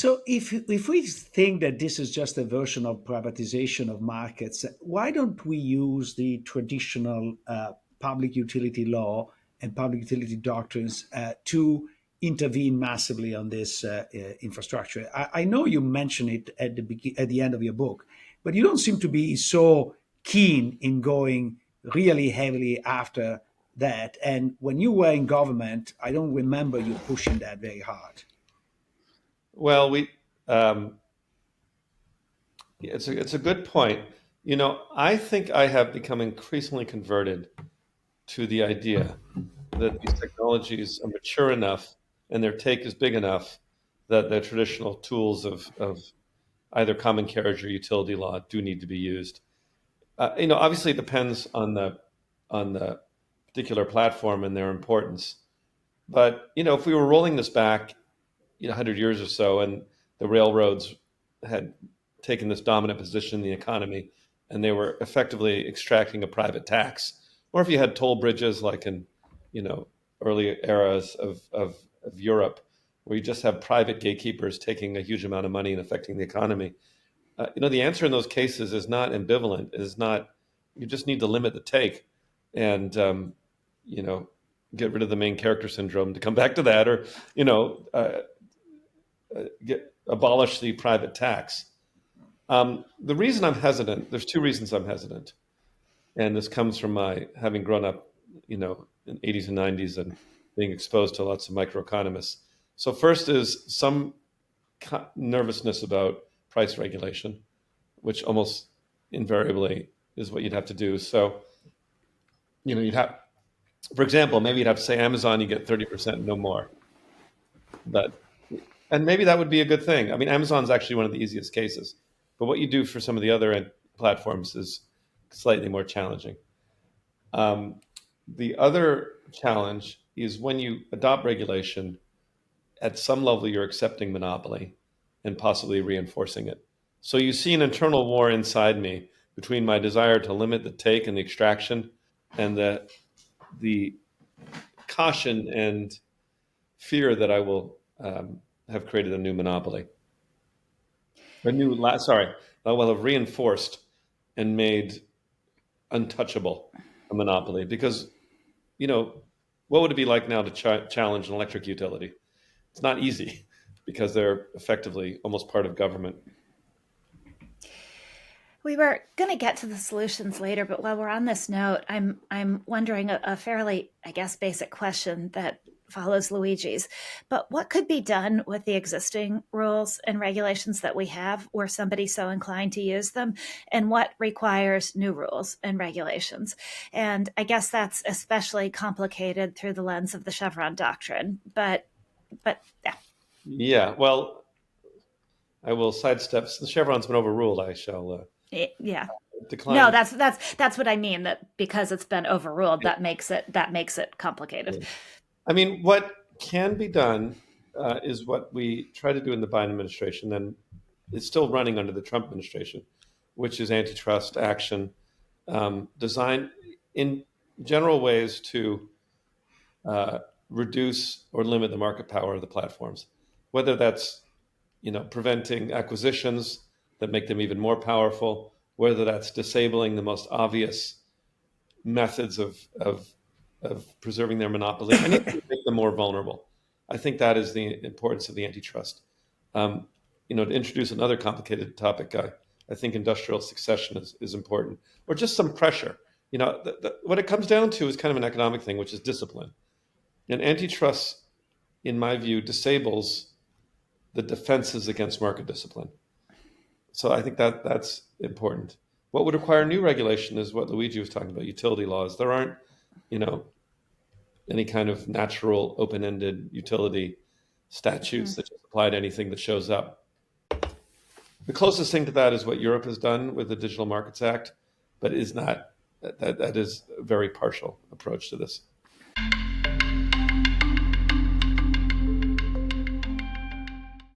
So if we think that this is just a version of privatization of markets, why don't we use the traditional public utility law and public utility doctrines to intervene massively on this infrastructure? I know you mention it at at the end of your book, but you don't seem to be so keen in going really heavily after that. And when you were in government, I don't remember you pushing that very hard. Well, um, it's a good point. I think I have become increasingly converted to the idea that these technologies are mature enough and their take is big enough that the traditional tools of either common carriage or utility law do need to be used. Obviously, it depends on the particular platform and their importance. But if we were rolling this back, 100 years or so, and the railroads had taken this dominant position in the economy, and they were effectively extracting a private tax, or if you had toll bridges like in you know early eras of Europe, where you just have private gatekeepers taking a huge amount of money and affecting the economy. The answer in those cases is not ambivalent. It is not. You just need to limit the take, and you know, get rid of the main character syndrome to come back to that, or abolish the private tax. The reason I'm hesitant, there's two reasons I'm hesitant, and this comes from my having grown up, in 80s and 90s and being exposed to lots of microeconomists. So first is some nervousness about price regulation, which almost invariably is what you'd have to do. So, you'd have, for example, maybe you'd have to say Amazon, you get 30%, no more. But and maybe that would be a good thing. I mean, Amazon's actually one of the easiest cases, but what you do for some of the other platforms is slightly more challenging. The other challenge is when you adopt regulation, at some level, you're accepting monopoly and possibly reinforcing it. So you see an internal war inside me between my desire to limit the take and the extraction and the caution and fear that I will have created a new monopoly. I will have reinforced and made untouchable a monopoly because, what would it be like now to challenge an electric utility? It's not easy because they're effectively almost part of government. We were going to get to the solutions later, but while we're on this note, I'm wondering a fairly, I guess, basic question that follows Luigi's. But what could be done with the existing rules and regulations that we have, were somebody so inclined to use them, and what requires new rules and regulations? And I guess that's especially complicated through the lens of the Chevron doctrine. But yeah. Yeah, well, I will sidestep. Since Chevron's been overruled, I shall Yeah. No, decline. that's what I mean. That because it's been overruled, that makes it complicated. I mean, what can be done is what we try to do in the Biden administration, and it's still running under the Trump administration, which is antitrust action designed in general ways to reduce or limit the market power of the platforms, whether that's preventing acquisitions that make them even more powerful, whether that's disabling the most obvious methods of preserving their monopoly, anything to make them more vulnerable. I think that is the importance of the antitrust. To introduce another complicated topic, I think industrial succession is important, or just some pressure. What it comes down to is kind of an economic thing, which is discipline. And antitrust, in my view, disables the defenses against market discipline. So I think that's important. What would require new regulation is what Luigi was talking about, utility laws. There aren't, you know, any kind of natural open-ended utility statutes that just apply to anything that shows up. The closest thing to that is what Europe has done with the Digital Markets Act, but is not that is a very partial approach to this.